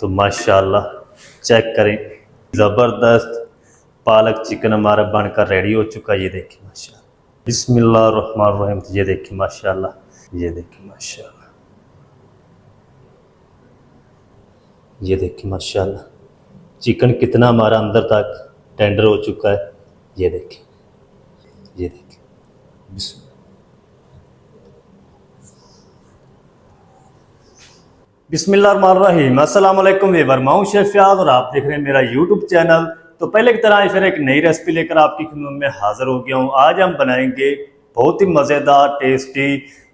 तो माशाल्लाह चेक करें, ज़बरदस्त पालक चिकन हमारा बनकर रेडी हो चुका है। ये देखिए माशाल्लाह, बिस्मिल्लाहिर्रहमानिर्रहीम। ये देखिए माशाल्लाह, ये देखिए माशाल्लाह, ये देखिए माशाल्लाह चिकन कितना हमारा अंदर तक टेंडर हो चुका है। ये देखिए, ये देखिए बिस्मिल्लाहिर्रहमानिर्रहीम। अस्सलाम वालेकुम व्यूअर, मैं हूं शेफ फयाज और आप देख रहे हैं मेरा यूट्यूब चैनल। तो पहले की तरह फिर एक नई रेसिपी लेकर आपकी खिदमत में हाजिर हो गया हूं। आज हम बनाएंगे बहुत ही मज़ेदार टेस्टी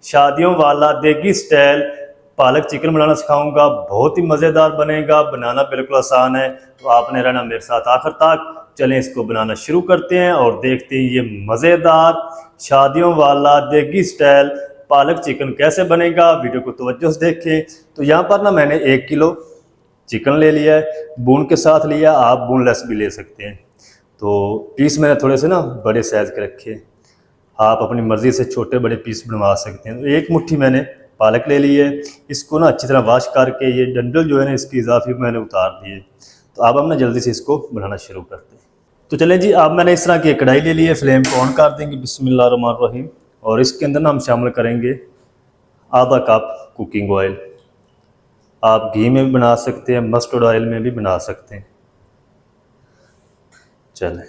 शादियों वाला देगी स्टाइल पालक चिकन बनाना सिखाऊंगा। बहुत ही मज़ेदार बनेगा, बनाना बिल्कुल आसान है। तो आपने रहना मेरे साथ आखिर तक। चलें इसको बनाना शुरू करते हैं और देखते हैं ये मज़ेदार शादियों वाला देगी स्टाइल पालक चिकन कैसे बनेगा। वीडियो को तवज्जो से देखें। तो यहाँ पर ना मैंने 1 किलो चिकन ले लिया है, बून के साथ लिया, आप बोनलेस भी ले सकते हैं। तो पीस मैंने थोड़े से ना बड़े साइज़ के रखे, आप अपनी मर्ज़ी से छोटे बड़े पीस बनवा सकते हैं। तो 1 मुट्ठी मैंने पालक ले ली है। इसको ना अच्छी तरह वॉश करके ये डंडल जो है ना इसकी इजाफी मैंने उतार दिए। तो अब हम ना जल्दी से इसको बनाना शुरू करते हैं। तो चलें जी, अब मैंने इस तरह की कढ़ाई ले ली है, फ्लेम को ऑन कर देंगे बिस्मिल्लाहिर्रहमानिर्रहीम। और इसके अंदर ना हम शामिल करेंगे आधा कप कुकिंग ऑयल। आप घी में भी बना सकते हैं, मस्टर्ड ऑयल में भी बना सकते हैं। चलें,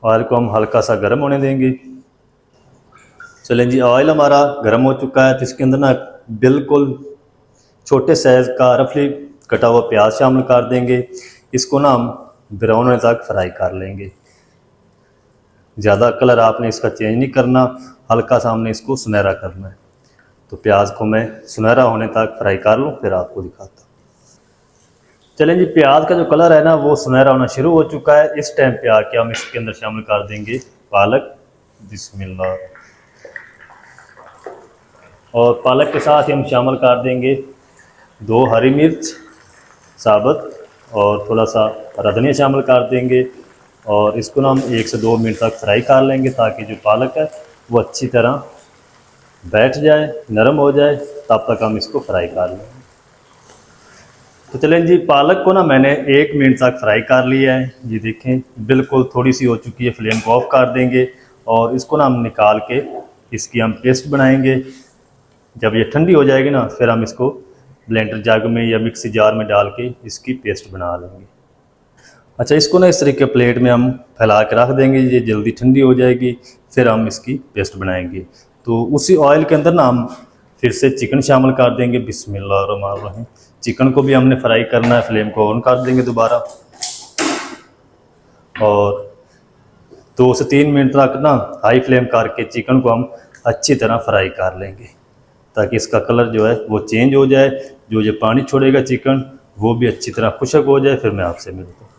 ऑयल को हम हल्का सा गर्म होने देंगे। चलें जी, ऑयल हमारा गर्म हो चुका है। तो इसके अंदर ना बिल्कुल छोटे साइज़ का रफली कटा हुआ प्याज शामिल कर देंगे। इसको ना हम ब्राउन होने तक फ्राई कर लेंगे। ज़्यादा कलर आपने इसका चेंज नहीं करना, हल्का सा हमने इसको सुनहरा करना है। तो प्याज को मैं सुनहरा होने तक फ्राई कर लूँ, फिर आपको दिखाता हूँ। चलें जी, प्याज का जो कलर है ना वो सुनहरा होना शुरू हो चुका है। इस टाइम पे आके हम इसके अंदर शामिल कर देंगे पालक। बिस्मिल्लाह। और पालक के साथ ही हम शामिल कर देंगे 2 हरी मिर्च साबुत और थोड़ा सा धनिया शामिल कर देंगे। और इसको ना हम 1 से 2 मिनट तक फ्राई कर लेंगे ताकि जो पालक है वो अच्छी तरह बैठ जाए, नरम हो जाए। तब तक हम इसको फ्राई कर लेंगे। तो चलें जी, पालक को ना मैंने 1 मिनट तक फ्राई कर लिया है। ये देखें बिल्कुल थोड़ी सी हो चुकी है। फ्लेम को ऑफ कर देंगे और इसको ना हम निकाल के इसकी हम पेस्ट बनाएंगे। जब ये ठंडी हो जाएगी ना फिर हम इसको ब्लेंडर जग में या मिक्सी जार में डाल के इसकी पेस्ट बना लेंगे। अच्छा, इसको ना इस तरीके प्लेट में हम फैला के रख देंगे, ये जल्दी ठंडी हो जाएगी। फिर हम इसकी पेस्ट बनाएंगे। तो उसी ऑयल के अंदर ना हम फिर से चिकन शामिल कर देंगे। बिस्मिल्लाहिर्रहमानिर्रहीम। चिकन को भी हमने फ्राई करना है। फ्लेम को ऑन कर देंगे दोबारा और 2 से 3 मिनट तक ना हाई फ्लेम करके चिकन को हम अच्छी तरह फ्राई कर लेंगे ताकि इसका कलर जो है वो चेंज हो जाए। जो ये पानी छोड़ेगा चिकन वो भी अच्छी तरह खुश्क हो जाए। फिर मैं आपसे मिलता हूँ।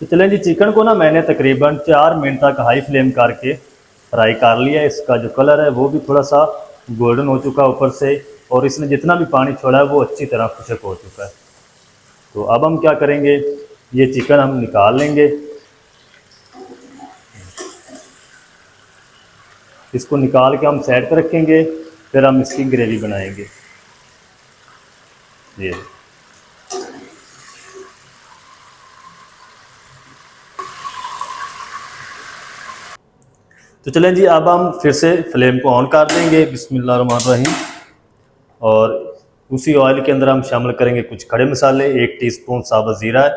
तो चलें जी, चिकन को ना मैंने तकरीबन 4 मिनट तक हाई फ्लेम करके फ्राई कर लिया। इसका जो कलर है वो भी थोड़ा सा गोल्डन हो चुका है ऊपर से, और इसने जितना भी पानी छोड़ा है वो अच्छी तरह खुश्क हो चुका है। तो अब हम क्या करेंगे, ये चिकन हम निकाल लेंगे। इसको निकाल के हम साइड पर रखेंगे। फिर हम इसकी ग्रेवी बनाएंगे। ये तो चलें जी, अब हम फिर से फ्लेम को ऑन कर देंगे बिस्मिल्लाहिर्रहमानिर्रहीम। और उसी ऑयल के अंदर हम शामिल करेंगे कुछ खड़े मसाले। 1 टीस्पून साबुत ज़ीरा है,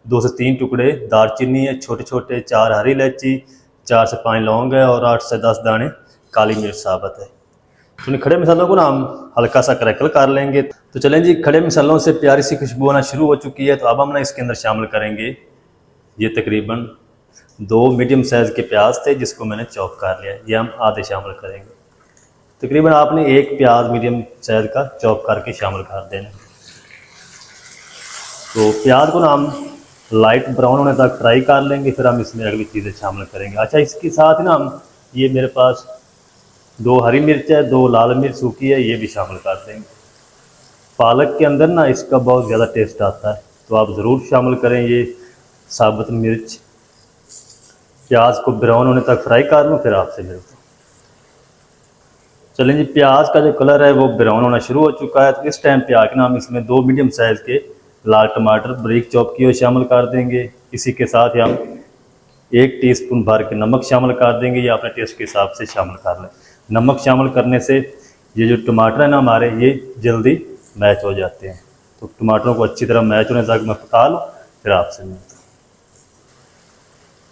2 से 3 टुकड़े दालचीनी है छोटे छोटे, 4 हरी इलायची, 4 से 5 लौंग है और 8 से 10 दाने काली मिर्च साबुत है। तो इन खड़े मसालों को ना हम हल्का सा क्रैकल कर लेंगे। तो चलें जी, खड़े मसालों से प्यारी सी खुशबू आना शुरू हो चुकी है। तो अब हम ना इसके अंदर शामिल करेंगे ये तकरीबन 2 मीडियम साइज़ के प्याज थे जिसको मैंने चॉप कर लिया है। ये हम आधे शामिल करेंगे। तकरीबन आपने 1 प्याज मीडियम साइज़ का चॉप करके शामिल कर देना। तो प्याज को ना हम लाइट ब्राउन होने तक फ्राई कर लेंगे। फिर हम इसमें अगली चीज़ें शामिल करेंगे। अच्छा, इसके साथ ही ना हम ये मेरे पास 2 हरी मिर्च है, 2 लाल मिर्च सूखी है, ये भी शामिल कर देंगे। पालक के अंदर ना इसका बहुत ज़्यादा टेस्ट आता है, तो आप ज़रूर शामिल करें ये साबुत मिर्च। प्याज को ब्राउन होने तक फ्राई कर लूँ, फिर आपसे मिलता हूँ। चलें जी, प्याज का जो कलर है वो ब्राउन होना शुरू हो चुका है। तो इस टाइम पे आके ना हम इसमें 2 मीडियम साइज़ के लाल टमाटर बारीक चॉप किए हुए शामिल कर देंगे। इसी के साथ ही हम 1 टीस्पून भर के नमक शामिल कर देंगे, या अपने टेस्ट के हिसाब से शामिल कर लें। नमक शामिल करने से ये जो टमाटर है ना हमारे, ये जल्दी मैच हो जाते हैं। तो टमाटरों को अच्छी तरह मैच होने तक मैं पका लूँ, फिर आपसे मिलता हूँ।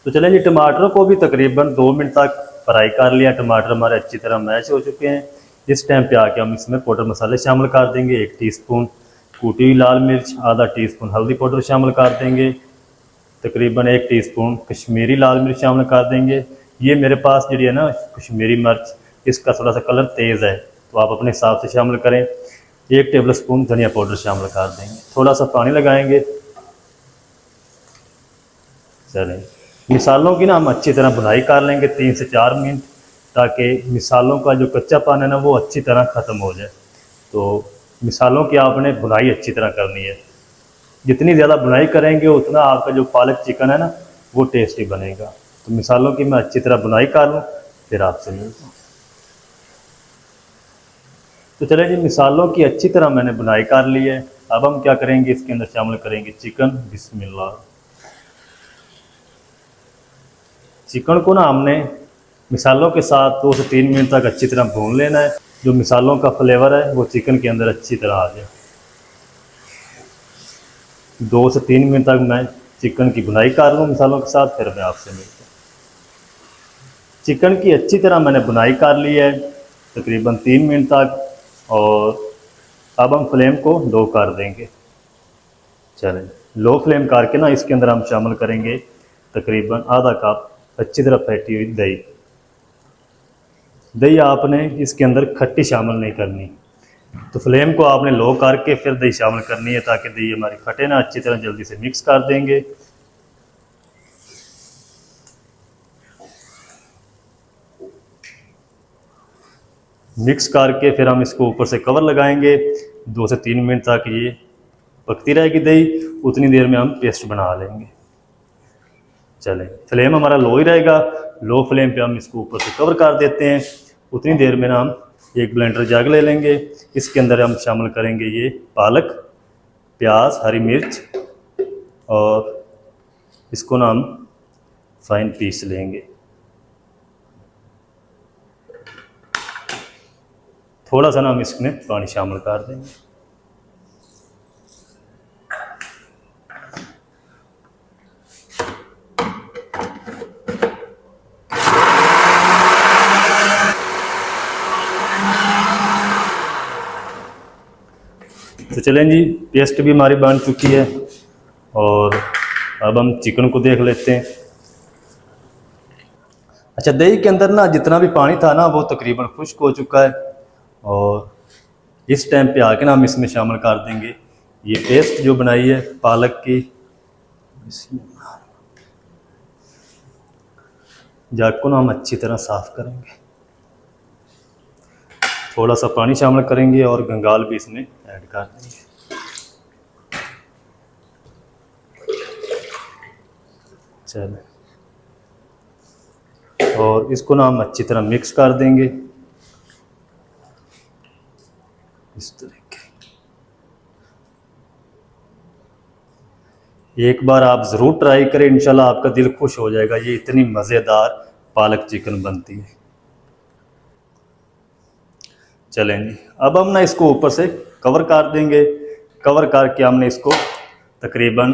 तो चलें जी, टमाटरों को भी तकरीबन 2 मिनट तक फ्राई कर लिया। टमाटर हमारे अच्छी तरह मैच हो चुके हैं। इस टाइम पे आके हम इसमें पाउडर मसाले शामिल कर देंगे। 1 टीस्पून कूटी हुई लाल मिर्च, आधा टीस्पून हल्दी पाउडर शामिल कर देंगे, तकरीबन 1 टीस्पून कश्मीरी लाल मिर्च शामिल कर देंगे। ये मेरे पास जी है ना कश्मीरी मिर्च, इसका थोड़ा सा कलर तेज़ है, तो आप अपने हिसाब से शामिल करें। 1 टेबल स्पून धनिया पाउडर शामिल कर देंगे। थोड़ा सा पानी लगाएंगे। चलें, मिसालों की ना हम अच्छी तरह भुनाई कर लेंगे 3 से 4 मिनट, ताकि मिसालों का जो कच्चापन है ना वो अच्छी तरह ख़त्म हो जाए। तो मिसालों की आपने भुनाई अच्छी तरह करनी है। जितनी ज़्यादा भुनाई करेंगे उतना आपका जो पालक चिकन है ना वो टेस्टी बनेगा। तो मिसालों की मैं अच्छी तरह भुनाई कर लूँ, फिर आपसे मिलता हूँ। तो चलिए जी, मिसालों की अच्छी तरह मैंने भुनाई कर ली है। अब हम क्या करेंगे, इसके अंदर शामिल करेंगे चिकन। बिस्मिल्लाह। चिकन को ना हमने मिसालों के साथ 2 से 3 मिनट तक अच्छी तरह भून लेना है। जो मिसालों का फ्लेवर है वो चिकन के अंदर अच्छी तरह आ जाए। 2 से 3 मिनट तक मैं चिकन की भुनाई कर लूँ मिसालों के साथ, फिर मैं आपसे मिलता हूँ। चिकन की अच्छी तरह मैंने भुनाई कर ली है तकरीबन 3 मिनट तक, और अब हम फ्लेम को लो कर देंगे। चलें, लो फ्लेम करके ना इसके अंदर हम शामिल करेंगे तकरीबन आधा कप अच्छी तरह फेंटी हुई दही। दही आपने इसके अंदर खट्टी शामिल नहीं करनी, तो फ्लेम को आपने लो करके फिर दही शामिल करनी है, ताकि दही हमारी फटे ना। अच्छी तरह जल्दी से मिक्स कर देंगे। मिक्स करके फिर हम इसको ऊपर से कवर लगाएंगे। 2 से 3 मिनट तक ये पकती रहेगी दही, उतनी देर में हम पेस्ट बना लेंगे। चलें, फ्लेम हमारा लो ही रहेगा। लो फ्लेम पे हम इसको ऊपर से कवर कर देते हैं। उतनी देर में ना हम एक ब्लेंडर जग ले लेंगे। इसके अंदर हम शामिल करेंगे ये पालक, प्याज, हरी मिर्च, और इसको ना हम फाइन पीस लेंगे। थोड़ा सा ना हम इसमें पानी शामिल कर देंगे। तो चलें जी, पेस्ट भी हमारी बन चुकी है, और अब हम चिकन को देख लेते हैं। अच्छा, दही के अंदर ना जितना भी पानी था ना वो तकरीबन खुश्क हो चुका है, और इस टाइम पे आके ना हम इसमें शामिल कर देंगे ये पेस्ट जो बनाई है पालक की। जग को ना हम अच्छी तरह साफ़ करेंगे। थोड़ा सा पानी शामिल करेंगे और गंगाल भी इसमें ऐड कर देंगे। चलें, और इसको ना हम अच्छी तरह मिक्स कर देंगे इस तरीके। एक बार आप ज़रूर ट्राई करें, इंशाल्लाह आपका दिल खुश हो जाएगा। ये इतनी मज़ेदार पालक चिकन बनती है। चलें जी, अब हम ना इसको ऊपर से कवर कर देंगे। कवर करके हमने इसको तकरीबन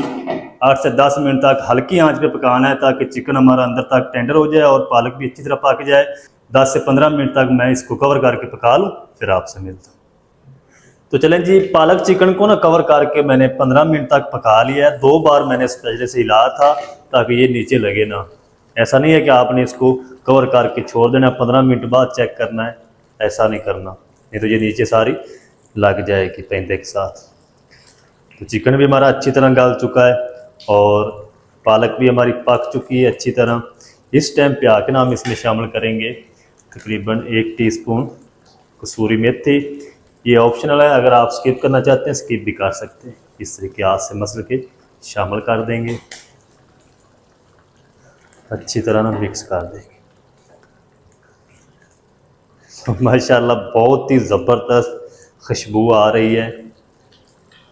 8 से 10 मिनट तक हल्की आंच पे पकाना है, ताकि चिकन हमारा अंदर तक टेंडर हो जाए और पालक भी अच्छी तरह पक जाए। 10 से 15 मिनट तक मैं इसको कवर करके पका लूँ, फिर आपसे मिलता हूँ। तो चलें जी, पालक चिकन को ना कवर करके मैंने 15 मिनट तक पका लिया है। 2 बार मैंने स्पैचुले से हिलाया था ताकि ये नीचे लगे ना। ऐसा नहीं है कि आपने इसको कवर करके छोड़ देना, 15 मिनट बाद चेक करना है, ऐसा नहीं करना, नहीं तो ये नीचे सारी लग जाएगी पेंदे के साथ। तो चिकन भी हमारा अच्छी तरह गल चुका है, और पालक भी हमारी पक चुकी है अच्छी तरह। इस टाइम पे आके ना हम इसमें शामिल करेंगे तकरीबन 1 टीस्पून कसूरी मेथी। ये ऑप्शनल है, अगर आप स्किप करना चाहते हैं स्किप भी कर सकते हैं। इस तरीके हाथ से मसल के शामिल कर देंगे, अच्छी तरह ना मिक्स कर देंगे। तो माशाल्लाह बहुत ही ज़बरदस्त खुशबू आ रही है।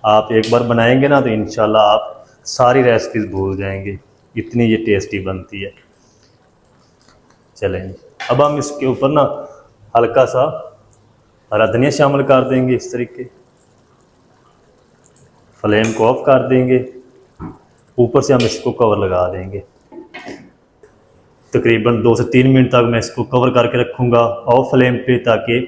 आप एक बार बनाएंगे ना तो इंशाल्लाह आप सारी रेसिपीज़ भूल जाएंगे, इतनी ये टेस्टी बनती है। चलें अब हम इसके ऊपर ना हल्का सा हरा धनिया शामिल कर देंगे। इस तरीके फ्लेम को ऑफ कर देंगे, ऊपर से हम इसको कवर लगा देंगे। तकरीबन 2 से 3 मिनट तक मैं इसको कवर करके रखूँगा ऑफ फ्लेम पे, ताकि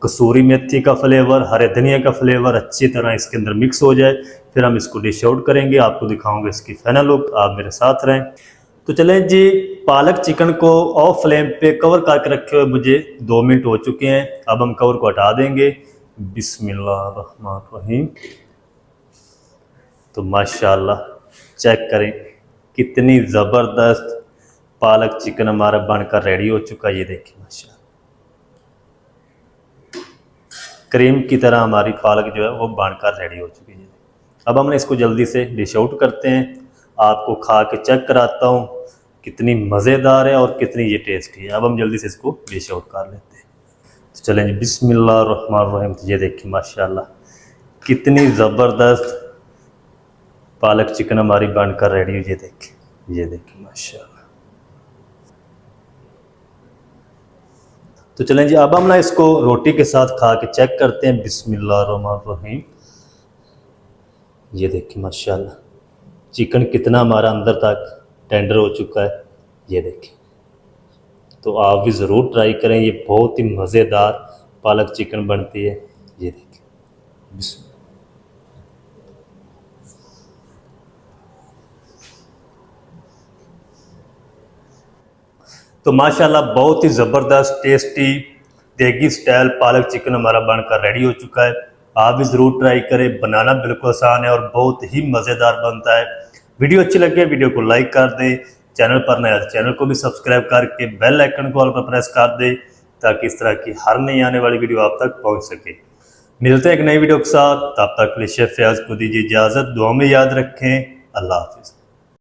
कसूरी मेथी का फ्लेवर, हरे धनिया का फ्लेवर अच्छी तरह इसके अंदर मिक्स हो जाए। फिर हम इसको डिश आउट करेंगे, आपको दिखाऊंगा इसकी फाइनल लुक। आप मेरे साथ रहें। तो चलें जी, पालक चिकन को ऑफ फ्लेम पे कवर करके रखे हुए मुझे 2 मिनट हो चुके हैं। अब हम कवर को हटा देंगे। बिस्मिल्लाहिर्रहमानिर्रहीम। तो माशाल्लाह चेक करें कितनी ज़बरदस्त पालक चिकन हमारा बनकर रेडी हो चुका है। ये देखिए माशाल्लाह क्रीम की तरह हमारी पालक जो है वो बनकर रेडी हो चुकी है। अब हमने इसको जल्दी से डिश आउट करते हैं। आपको खा के चेक कराता हूँ कितनी मज़ेदार है और कितनी ये टेस्टी है। अब हम जल्दी से इसको डिश आउट कर लेते हैं। तो चलें जी, बिस्मिल्लाहिर्रहमानिर्रहीम। तो ये देखिए माशाल्लाह कितनी ज़बरदस्त पालक चिकन हमारी बनकर रेडी हुई। ये देखिए माशाल्लाह। तो चलें जी, अब हम ना इसको रोटी के साथ खा के चेक करते हैं। बिस्मिल्लाहिर्रहमानिर्रहीम। ये देखिए माशाल्लाह चिकन कितना हमारा अंदर तक टेंडर हो चुका है। ये देखिए, तो आप भी ज़रूर ट्राई करें। ये बहुत ही मज़ेदार पालक चिकन बनती है। ये देखिए तो माशाल्लाह बहुत ही ज़बरदस्त टेस्टी देगी स्टाइल पालक चिकन हमारा बनकर रेडी हो चुका है। आप भी ज़रूर ट्राई करें। बनाना बिल्कुल आसान है और बहुत ही मज़ेदार बनता है। वीडियो अच्छी लगे वीडियो को लाइक कर दें। चैनल पर नया चैनल को भी सब्सक्राइब करके बेल आइकन को ऑल पर प्रेस कर दें, ताकि इस तरह की हर नई आने वाली वीडियो आप तक पहुँच सके। मिलते हैं एक नई वीडियो के साथ। तब तक के लिए शेफ फयाज को दीजिए इजाज़त। दुआ में याद रखें। अल्लाह हाफिज़।